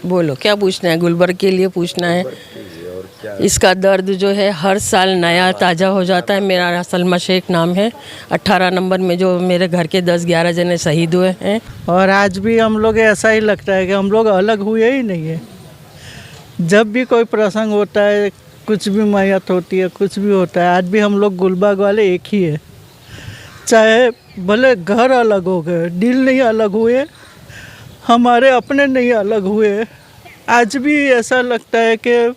बोलो क्या पूछना है, गुलबर्ग के लिए पूछना है। इसका दर्द जो है हर साल नया ताज़ा हो जाता है। मेरा सलमा शेख नाम है। 18 नंबर में जो मेरे घर के 10-11 जने शहीद हुए हैं। और आज भी हम लोग ऐसा ही लगता है कि हम लोग अलग हुए ही नहीं है। जब भी कोई प्रसंग होता है, कुछ भी मैयत होती है, कुछ भी होता है, आज भी हम लोग गुलबर्ग वाले एक ही है। चाहे भले घर अलग हो गए, दिल नहीं अलग हुए, हमारे अपने नहीं अलग हुए, आज भी ऐसा लगता है कि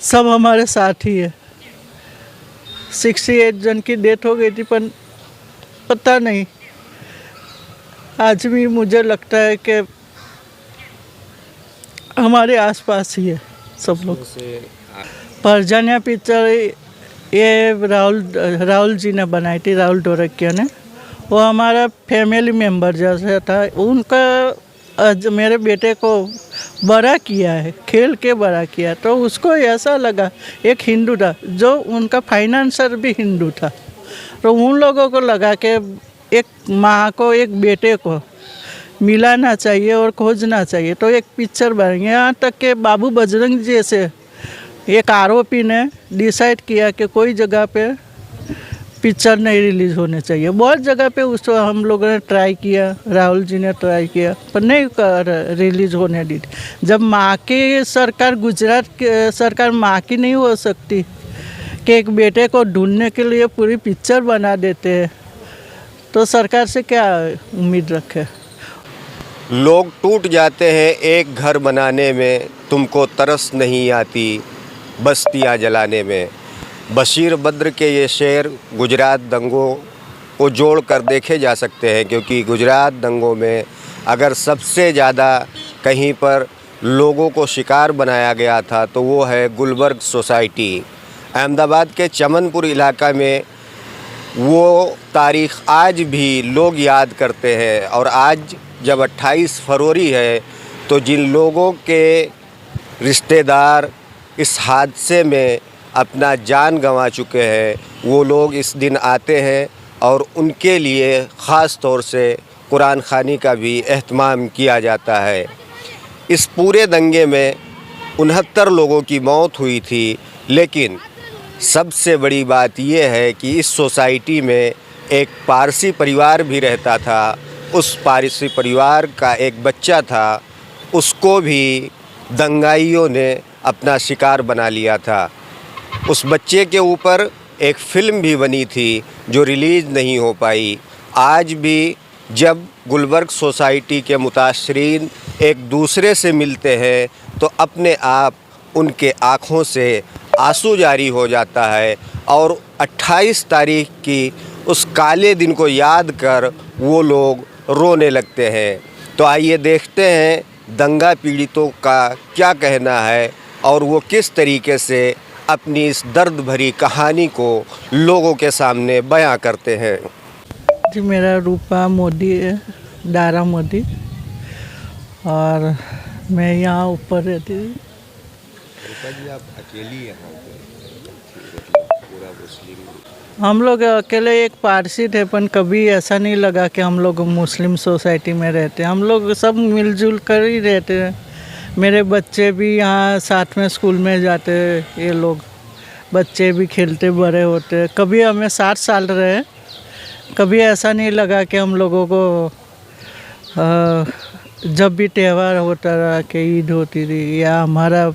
सब हमारे साथ ही है। 68 जन की डेथ हो गई थी, पर पता नहीं, आज भी मुझे लगता है कि हमारे आसपास ही है सब लोग। परजनिया पिक्चर ये राहुल जी ने बनाई थी, राहुल ढोलकिया ने। वो हमारा फैमिली मेम्बर जैसा था। उनका मेरे बेटे को बड़ा किया है, खेल के बड़ा किया, तो उसको ऐसा लगा, एक हिंदू था जो उनका फाइनेंसर भी हिंदू था, तो उन लोगों को लगा कि एक माँ को एक बेटे को मिलाना चाहिए और खोजना चाहिए, तो एक पिक्चर बनेंगे। यहाँ तक कि बाबू बजरंग जैसे एक आरोपी ने डिसाइड किया कि कोई जगह पे पिक्चर नहीं रिलीज़ होने चाहिए। बहुत जगह पे उसको हम लोगों ने ट्राई किया, राहुल जी ने ट्राई किया, पर नहीं रिलीज़ होने दी। जब माँ की सरकार, गुजरात की सरकार माँ की नहीं हो सकती कि एक बेटे को ढूंढने के लिए पूरी पिक्चर बना देते हैं, तो सरकार से क्या उम्मीद रखे। लोग टूट जाते हैं एक घर बनाने में, तुमको तरस नहीं आती बस्तियां जलाने में। बशीर बद्र के ये शेर गुजरात दंगों को जोड़ कर देखे जा सकते हैं, क्योंकि गुजरात दंगों में अगर सबसे ज़्यादा कहीं पर लोगों को शिकार बनाया गया था तो वो है गुलबर्ग सोसाइटी। अहमदाबाद के चमनपुर इलाका में वो तारीख़ आज भी लोग याद करते हैं। और आज जब 28 फरवरी है तो जिन लोगों के रिश्तेदार इस हादसे में अपना जान गंवा चुके हैं, वो लोग इस दिन आते हैं और उनके लिए ख़ास तौर से कुरान ख़ानी का भी एहतमाम किया जाता है। इस पूरे दंगे में 69 लोगों की मौत हुई थी, लेकिन सबसे बड़ी बात यह है कि इस सोसाइटी में एक पारसी परिवार भी रहता था। उस पारसी परिवार का एक बच्चा था, उसको भी दंगाइयों ने अपना शिकार बना लिया था। उस बच्चे के ऊपर एक फ़िल्म भी बनी थी जो रिलीज़ नहीं हो पाई। आज भी जब गुलबर्ग सोसाइटी के मुतासरीन एक दूसरे से मिलते हैं तो अपने आप उनके आँखों से आंसू जारी हो जाता है, और 28 तारीख की उस काले दिन को याद कर वो लोग रोने लगते हैं। तो आइए देखते हैं दंगा पीड़ितों का क्या कहना है और वो किस तरीके से अपनी इस दर्द भरी कहानी को लोगों के सामने बयां करते हैं। जी, मेरा रूपा मोदी है, दारा मोदी, और मैं यहाँ ऊपर रहती हूँ। रूपा जी, आप अकेली यहाँ पे पूरा मुस्लिम? हम लोग अकेले एक पारसी थे, पर कभी ऐसा नहीं लगा कि हम लोग मुस्लिम सोसाइटी में रहते हैं। हम लोग सब मिलजुल कर ही रहते हैं। मेरे बच्चे भी यहाँ साथ में स्कूल में जाते हैं, ये लोग बच्चे भी खेलते बड़े होते। कभी हमें 60 साल रहे, कभी ऐसा नहीं लगा कि हम लोगों को जब भी त्यौहार होता रहा कि ईद होती थी या हमारा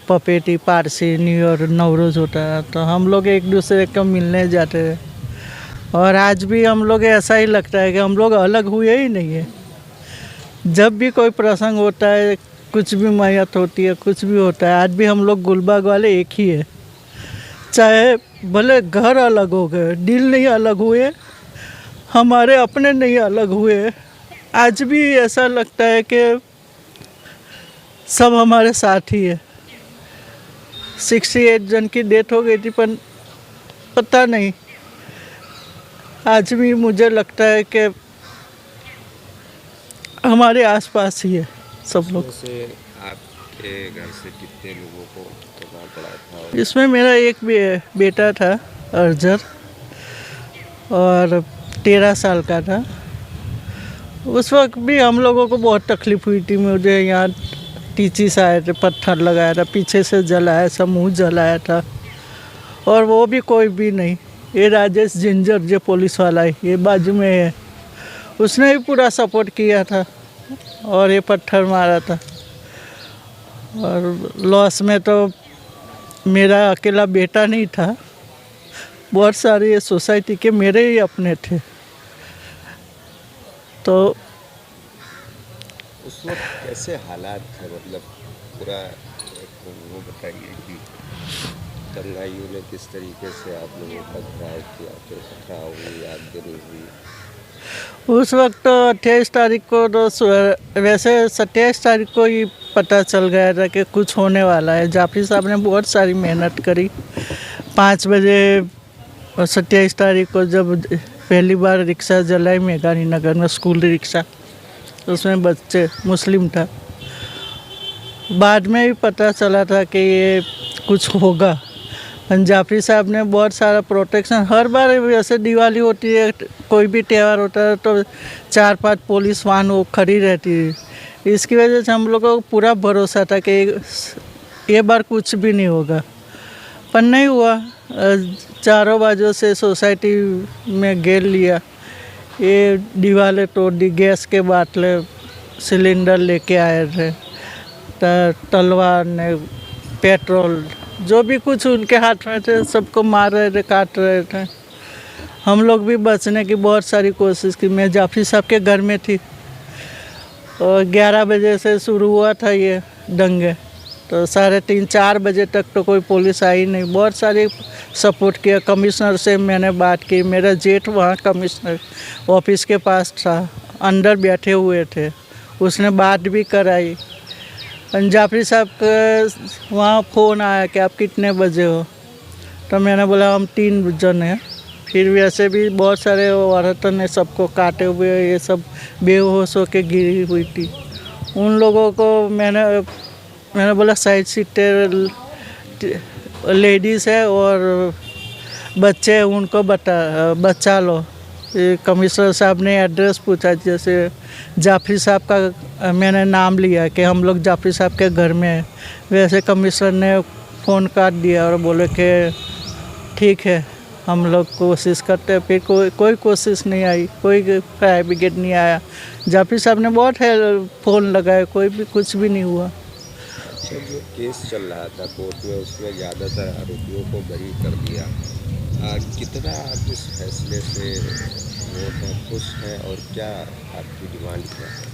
पपेटी पारसी न्यू ईयर नवरोज़ होता है, तो हम लोग एक दूसरे को मिलने जाते हैं। और आज भी हम लोग ऐसा ही लगता है कि हम लोग अलग हुए ही नहीं है। जब भी कोई प्रसंग होता है, कुछ भी मैयत होती है, कुछ भी होता है, आज भी हम लोग गुलबर्ग वाले एक ही है। चाहे भले घर अलग हो गए, दिल नहीं अलग हुए, हमारे अपने नहीं अलग हुए, आज भी ऐसा लगता है कि सब हमारे साथ ही है। 68 जन की डेथ हो गई थी, पर पता नहीं, आज भी मुझे लगता है कि हमारे आसपास ही है सब लोग। आपके घर से कितने लोगों को प्रभाव पड़ा था? इसमें मेरा एक बेटा था अर्जर, और 13 साल का था, उस वक्त भी हम लोगों को बहुत तकलीफ हुई थी। मुझे यहाँ टीचीस आए थे, पत्थर लगाया था, पीछे से जलाया, सब मुँह जलाया था, और वो भी कोई भी नहीं। ये राजेश जिंजर जो पुलिस वाला है, ये बाजू में है, उसने भी पूरा सपोर्ट किया था और ये पत्थर मारा था। और लॉस में तो मेरा अकेला बेटा नहीं था, बहुत सारे ये सोसाइटी के मेरे ही अपने थे। तो उस वक्त कैसे हालात थे, मतलब पूरा वो बताइए कि दंगाइयों ने किस तरीके से आप लोगों का घिराव किया, फिर पथराव हुई, आगजनी हुई? उस वक्त तो 28 तारीख को तो वैसे 27 तारीख को ही पता चल गया था कि कुछ होने वाला है। जाफरी साहब ने बहुत सारी मेहनत करी। 5 बजे 27 तारीख को जब पहली बार रिक्शा जलाई मेघानी नगर में, स्कूल रिक्शा, उसमें बच्चे मुस्लिम था। बाद में भी पता चला था कि ये कुछ होगा। जाफरी साहब ने बहुत सारा प्रोटेक्शन, हर बार वैसे दिवाली होती है, कोई भी त्यौहार होता है तो 4-5 पुलिस वाहन वो खड़ी रहती है। इसकी वजह से हम लोगों को पूरा भरोसा था कि ये बार कुछ भी नहीं होगा, पर नहीं हुआ। चारों बाजू से सोसाइटी में घेर लिया, ये दीवारें तोड़ दी, गैस के बाटले सिलेंडर लेके आए थे, तलवार ने, पेट्रोल, जो भी कुछ उनके हाथ में थे सबको मार रहे थे, काट रहे थे। हम लोग भी बचने की बहुत सारी कोशिश की। मैं जाफरी साहब के घर में थी और 11 बजे से शुरू हुआ था ये दंगे, तो 3:30-4 बजे तक तो कोई पुलिस आई नहीं। बहुत सारी सपोर्ट किया। कमिश्नर से मैंने बात की, मेरा जेठ वहाँ कमिश्नर ऑफिस के पास था, अंदर बैठे हुए थे, उसने बात भी कराई। जाफरी साहब का वहाँ फ़ोन आया कि आप कितने बजे हो, तो मैंने बोला हम 3 जन हैं। फिर वैसे भी बहुत सारे औरतों ने सबको काटे हुए, ये सब बेहोश होकर गिरी हुई थी। उन लोगों को मैंने बोला साइड सीटर लेडीज़ है और बच्चे हैं, उनको बचा लो। कमिश्नर साहब ने एड्रेस पूछा, जैसे जाफरी साहब का मैंने नाम लिया कि हम लोग जाफरी साहब के घर में हैं, वैसे कमिश्नर ने फ़ोन काट दिया और बोले कि ठीक है हम लोग कोशिश करते हैं। फिर कोई कोशिश नहीं आई, कोई फायर ब्रिगेड नहीं आया। जाफरी साहब ने बहुत फ़ोन लगाए, कोई भी कुछ भी नहीं हुआ। अच्छा, जो केस चल रहा था कोर्ट में, उसमें ज़्यादातर आरोपियों को बरी कर दिया। कितना आप इस फैसले से वो हैं, खुश हैं, और क्या आपकी डिमांड क्या है?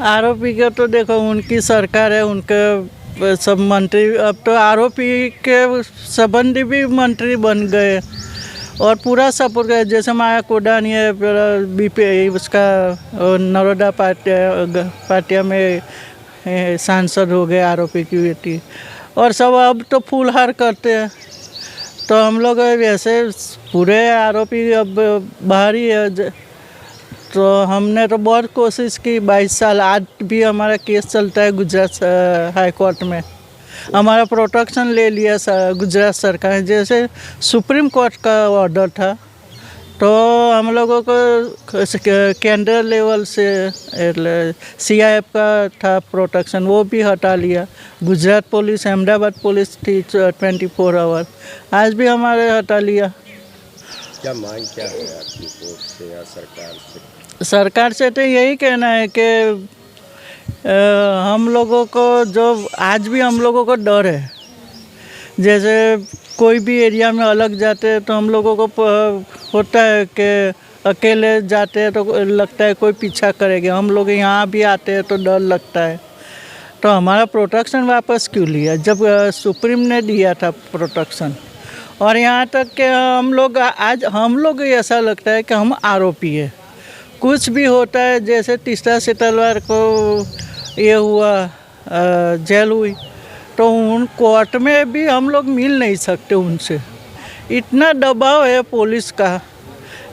आरोपी का तो देखो उनकी सरकार है, उनके सब मंत्री, अब तो आरोपी के संबंधी भी मंत्री बन गए और पूरा सपोर्ट है। जैसे माया कोडानी है, बीपी उसका नरोदा पाटिया में सांसद हो गए आरोपी की बेटी, और सब अब तो फूलहार करते हैं। तो हम लोग वैसे पूरे आरोपी अब बाहर ही है, तो हमने तो बहुत कोशिश की। 22 साल आज भी हमारा केस चलता है गुजरात हाई कोर्ट में। हमारा प्रोटेक्शन ले लिया गुजरात सरकार, जैसे सुप्रीम कोर्ट का ऑर्डर था, तो हम लोगों को केंद्र लेवल से CIF का था प्रोटेक्शन, वो भी हटा लिया। गुजरात पुलिस, अहमदाबाद पुलिस थी 24 आवर, आज भी हमारे हटा लिया। क्या मांग क्या है आपकी कोर्ट से या सरकार से? सरकार से तो यही कहना है कि हम लोगों को जो आज भी हम लोगों को डर है, जैसे कोई भी एरिया में अलग जाते हैं तो हम लोगों को होता है कि अकेले जाते हैं तो लगता है कोई पीछा करेगा। हम लोग यहाँ भी आते हैं तो डर लगता है। तो हमारा प्रोटेक्शन वापस क्यों लिया जब सुप्रीम ने दिया था प्रोटेक्शन? और यहाँ तक कि हम लोग ऐसा लगता है कि हम आरोपी है। कुछ भी होता है, जैसे तीसरा सितंबर को ये हुआ, जेल हुई, तो उन कोर्ट में भी हम लोग मिल नहीं सकते उनसे। इतना दबाव है पुलिस का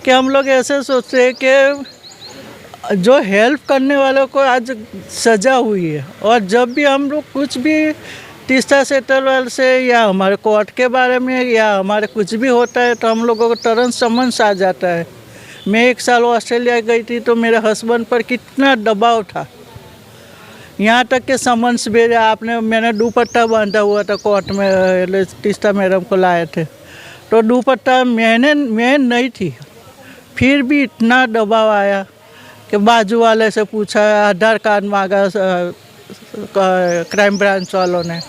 कि हम लोग ऐसे सोचते हैं कि जो हेल्प करने वालों को आज सज़ा हुई है, और जब भी हम लोग कुछ भी तीसरा सितंबर से या हमारे कोर्ट के बारे में या हमारे कुछ भी होता है तो हम लोगों को तुरंत समन्स आ जाता है मैं 1 साल ऑस्ट्रेलिया गई थी तो मेरे हस्बैंड पर कितना दबाव था, यहाँ तक के समन्स भेजा आपने। मैंने दुपट्टा बांधा हुआ था कोर्ट में, तीस्ता मैडम को लाए थे तो दुपट्टा मैं नहीं थी, फिर भी इतना दबाव आया कि बाजू वाले से पूछा, आधार कार्ड मांगा क्राइम ब्रांच वालों ने,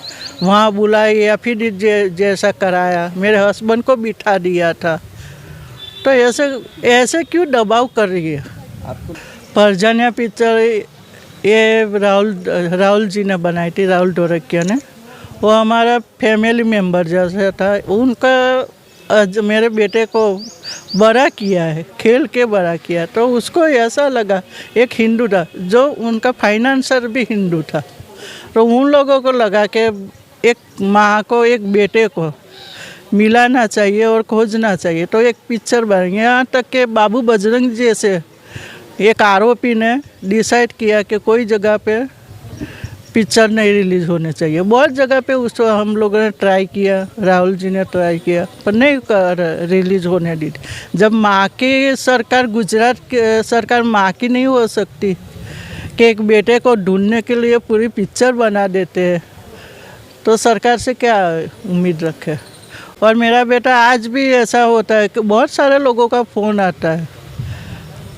वहाँ बुलाई या फिर जैसा कराया, मेरे हस्बैंड को बिठा दिया था। तो ऐसे क्यों दबाव कर रही है आपको? परजानिया पिक्चर ये राहुल जी ने बनाई थी, राहुल ढोरकिया ने। वो हमारा फैमिली मेम्बर जैसा था। उनका मेरे बेटे को बड़ा किया है, खेल के बड़ा किया, तो उसको ऐसा लगा, एक हिंदू था जो उनका फाइनेंसर भी हिंदू था, तो उन लोगों को लगा कि एक माँ को एक बेटे को मिलाना चाहिए और खोजना चाहिए, तो एक पिक्चर बनी। यहाँ तक के बाबू बजरंग जैसे एक आरोपी ने डिसाइड किया कि कोई जगह पे पिक्चर नहीं रिलीज़ होने चाहिए। बहुत जगह पे उसको हम लोगों ने ट्राई किया, राहुल जी ने ट्राई किया, पर नहीं रिलीज़ होने दी। जब माँ की सरकार, गुजरात की सरकार माँ की नहीं हो सकती कि एक बेटे को ढूंढने के लिए पूरी पिक्चर बना देते हैं, तो सरकार से क्या उम्मीद रखे। और मेरा बेटा आज भी ऐसा होता है कि बहुत सारे लोगों का फ़ोन आता है,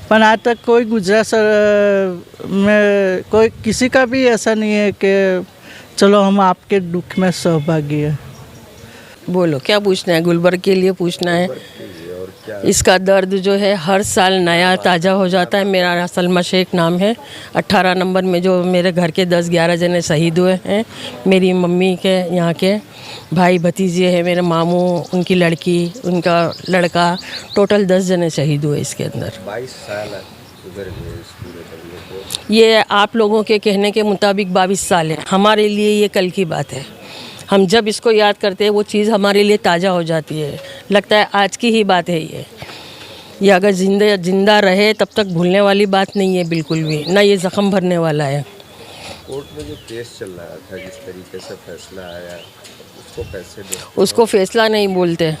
पर आज तक कोई गुजरात में कोई किसी का भी ऐसा नहीं है कि चलो हम आपके दुख में सहभागी हैं। बोलो क्या पूछना है? गुलबर्ग के लिए पूछना है। इसका दर्द जो है हर साल नया ताज़ा हो जाता है। मेरा सलमा शेख नाम है। 18 नंबर में जो मेरे घर के 10-11 जने शहीद हुए हैं, मेरी मम्मी के यहाँ के भाई भतीजे हैं, मेरे मामू, उनकी लड़की, उनका लड़का, टोटल 10 जने शहीद हुए इसके अंदर। 22 साल गुजर गए इस पूरे करने को। ये आप लोगों के कहने के मुताबिक 22 साल है, हमारे लिए ये कल की बात है। हम जब इसको याद करते हैं वो चीज़ हमारे लिए ताज़ा हो जाती है, लगता है आज की ही बात है ये अगर जिंदा रहे तब तक भूलने वाली बात नहीं है बिल्कुल भी, ना ये ज़ख्म भरने वाला है। कोर्ट में जो केस चल रहा था, जिस तरीके से फैसला आया, उसको कैसे देखते? उसको फैसला नहीं बोलते,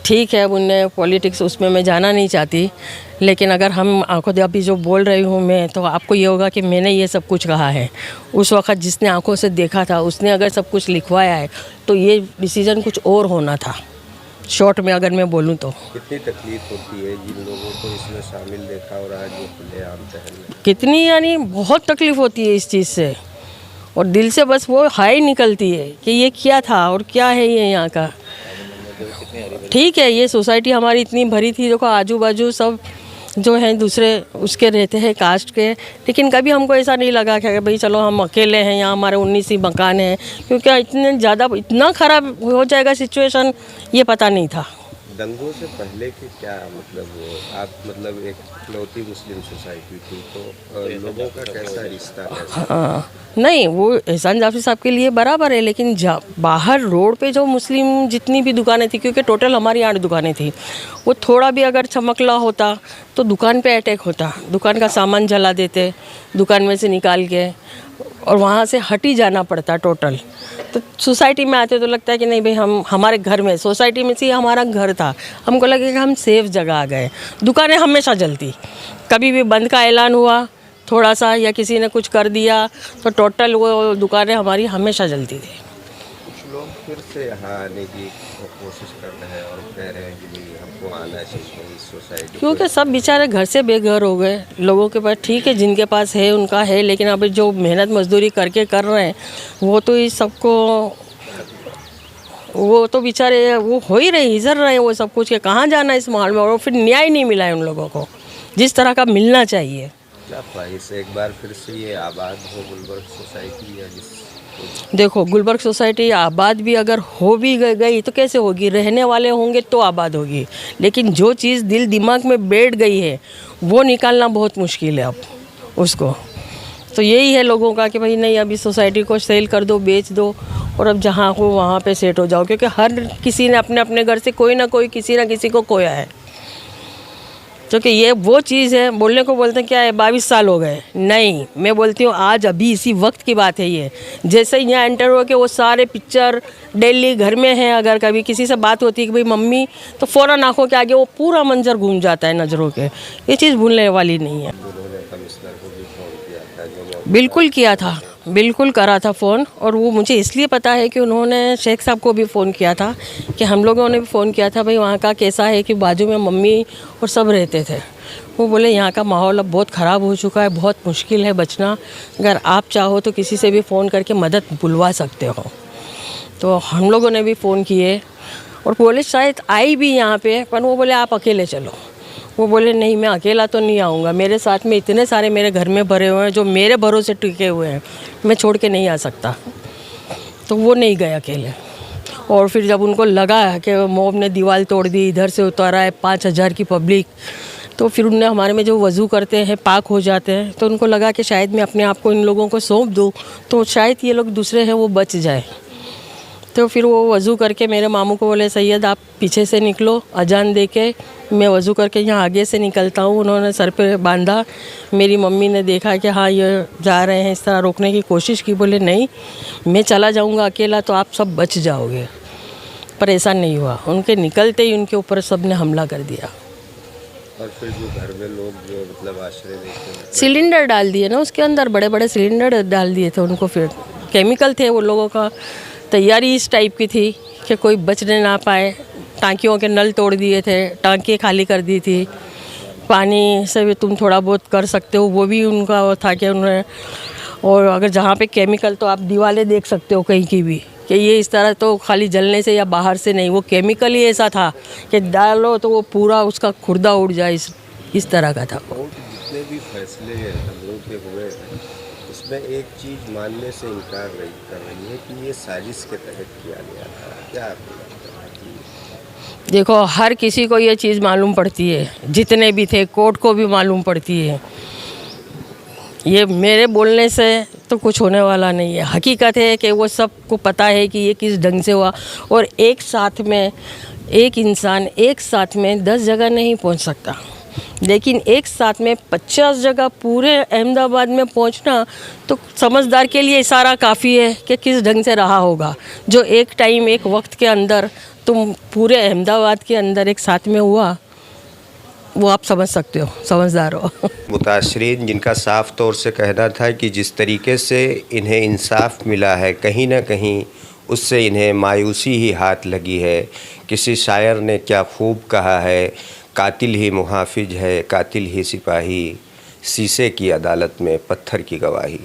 ठीक है, उनने पॉलिटिक्स उसमें मैं जाना नहीं चाहती, लेकिन अगर हम आंखों से अभी जो बोल रही हूँ मैं, तो आपको ये होगा कि मैंने ये सब कुछ कहा है। उस वक्त जिसने आंखों से देखा था उसने अगर सब कुछ लिखवाया है तो ये डिसीजन कुछ और होना था। शॉर्ट में अगर मैं बोलूँ तो कितनी तकलीफ होती है जिन लोगों को इसमें शामिल देखा और आज वो खुलेआम टहल, कितनी, यानी बहुत तकलीफ़ होती है इस चीज़ से, और दिल से बस वो हाई निकलती है कि ये क्या था और क्या है ये यहाँ का। ठीक है, ये सोसाइटी हमारी इतनी भरी थी, देखो आजू बाजू सब जो हैं दूसरे उसके रहते हैं कास्ट के, लेकिन कभी हमको ऐसा नहीं लगा कि भाई चलो हम अकेले हैं, यहाँ हमारे 19 ही मकान हैं, क्योंकि इतने ज़्यादा इतना ख़राब हो जाएगा सिचुएशन ये पता नहीं था। दंगों से पहले के क्या मतलब वो आप मतलब एक इकलौती मुस्लिम सोसाइटी थी, तो लोगों का कैसा रिश्ता है? हाँ, नहीं वो एहसान जाफरी साहब के लिए बराबर है, लेकिन बाहर रोड पे जो मुस्लिम जितनी भी दुकानें थी, क्योंकि टोटल हमारी 8 दुकानें थी, वो थोड़ा भी अगर चमकला होता तो दुकान पे अटैक होता, दुकान का सामान जला देते, दुकान में से निकाल के, और वहाँ से हट ही जाना पड़ता टोटल। तो सोसाइटी में आते तो लगता है कि नहीं भाई हम हमारे घर में, सोसाइटी में से हमारा घर था, हमको लगे कि हम सेफ जगह आ गए। दुकानें हमेशा जलती, कभी भी बंद का ऐलान हुआ थोड़ा सा या किसी ने कुछ कर दिया तो टोटल वो दुकानें हमारी हमेशा जलती थी। कुछ लोग फिर से यहाँ आने की कोशिश कर रहे हैं और कह रहे हैं कि भाई हमको आना चाहिए इस सोसाइटी, क्योंकि सब बेचारे घर से बेघर हो गए। लोगों के पास ठीक है, जिनके पास है उनका है, लेकिन अभी जो मेहनत मजदूरी करके कर रहे हैं वो तो इस सबको, वो तो बेचारे वो हो ही रहे, हिजर रहे वो सब कुछ के, कहाँ जाना इस माहौल में, और फिर न्याय नहीं मिला है उन लोगों को जिस तरह का मिलना चाहिए। क्या ख्वाहिश है एक बार फिर से ये आबाद हो गुलबर्ग सोसाइटी? या देखो गुलबर्ग सोसाइटी आबाद भी अगर हो भी गई तो कैसे होगी, रहने वाले होंगे तो आबाद होगी, लेकिन जो चीज़ दिल दिमाग में बैठ गई है वो निकालना बहुत मुश्किल है अब उसको। तो यही है लोगों का कि भाई नहीं, अभी सोसाइटी को सेल कर दो, बेच दो, और अब जहाँ हो वहाँ पे सेट हो जाओ, क्योंकि हर किसी ने अपने अपने घर से कोई ना कोई किसी ना किसी को खोया है। क्योंकि ये वो चीज़ है, बोलने को बोलते हैं क्या है 22 साल हो गए, नहीं, मैं बोलती हूँ आज अभी इसी वक्त की बात है ये। जैसे ही यहाँ एंटर हो के वो सारे पिक्चर डेली घर में हैं, अगर कभी किसी से बात होती है कि भाई मम्मी, तो फ़ौरन आंखों के आगे वो पूरा मंजर घूम जाता है नज़रों के। ये चीज़ भूलने वाली नहीं है। बिल्कुल किया था, बिल्कुल करा था फ़ोन, और वो मुझे इसलिए पता है कि उन्होंने शेख साहब को भी फ़ोन किया था, कि हम लोगों ने भी फ़ोन किया था भाई वहाँ का कैसा है, कि बाजू में मम्मी और सब रहते थे। वो बोले यहाँ का माहौल अब बहुत ख़राब हो चुका है, बहुत मुश्किल है बचना, अगर आप चाहो तो किसी से भी फ़ोन करके मदद बुलवा सकते हो। तो हम लोगों ने भी फ़ोन किए और पुलिस शायद आई भी यहाँ पे, पर वो बोले आप अकेले चलो। वो बोले नहीं, मैं अकेला तो नहीं आऊँगा, मेरे साथ में इतने सारे मेरे घर में भरे हुए हैं जो मेरे भरोसे टिके हुए हैं, मैं छोड़ के नहीं आ सकता। तो वो नहीं गए अकेले। और फिर जब उनको लगा कि मॉब ने दीवार तोड़ दी, इधर से उतारा है 5000 की पब्लिक, तो फिर उनने हमारे में जो वज़ू करते हैं पाक हो जाते हैं, तो उनको लगा कि शायद मैं अपने आप को इन लोगों को सौंप दूँ तो शायद ये लोग दूसरे हैं वो बच जाए। तो फिर वो वज़ू करके मेरे मामू को बोले सैयद आप पीछे से निकलो, अजान दे के मैं वज़ू करके यहाँ आगे से निकलता हूँ। उन्होंने सर पे बांधा, मेरी मम्मी ने देखा कि हाँ ये जा रहे हैं, इस तरह रोकने की कोशिश की, बोले नहीं मैं चला जाऊँगा अकेला तो आप सब बच जाओगे, पर ऐसा नहीं हुआ। उनके निकलते ही उनके ऊपर सब ने हमला कर दिया। और फिर जो घर में लोग जो मतलब आश्रय देते हैं, सिलेंडर डाल दिए ना उसके अंदर, बड़े बड़े सिलेंडर डाल दिए थे उनको, फिर केमिकल थे वो लोगों का, तैयारी इस टाइप की थी कि कोई बचने ना पाए। टांकियों के नल तोड़ दिए थे, टांकी खाली कर दी थी, पानी से भी तुम थोड़ा बहुत कर सकते हो, वो भी उनका वो था कि उन्होंने। और अगर जहाँ पे केमिकल, तो आप दीवारें देख सकते हो कहीं की भी कि ये इस तरह तो खाली जलने से या बाहर से नहीं, वो केमिकल ही ऐसा था कि डालो तो वो पूरा उसका खुर्दा उड़ जाए, इस तरह का था। जितने भी फैसले हम लोग के हुए हैं उसमें एक चीज़ मानने से इनकार कर रही है कि ये साजिश के तहत किया गया था। क्या आपको लगता है कि देखो हर किसी को ये चीज़ मालूम पड़ती है, जितने भी थे कोर्ट को भी मालूम पड़ती है, ये मेरे बोलने से तो कुछ होने वाला नहीं है। हकीकत है कि वो सबको पता है कि ये किस ढंग से हुआ, और एक साथ में एक इंसान एक साथ में 10 जगह नहीं पहुंच सकता, लेकिन एक साथ में 50 जगह पूरे अहमदाबाद में पहुंचना तो समझदार के लिए इशारा काफ़ी है कि किस ढंग से रहा होगा। जो एक टाइम एक वक्त के अंदर तुम पूरे अहमदाबाद के अंदर एक साथ में हुआ, वो आप समझ सकते हो, समझदार हो। मुतासरीन जिनका साफ तौर से कहना था कि जिस तरीके से इन्हें इंसाफ मिला है, कहीं ना कहीं उससे इन्हें मायूसी ही हाथ लगी है। किसी शायर ने क्या खूब कहा है, कातिल ही मुहाफिज है, कातिल ही सिपाही, शीशे की अदालत में पत्थर की गवाही।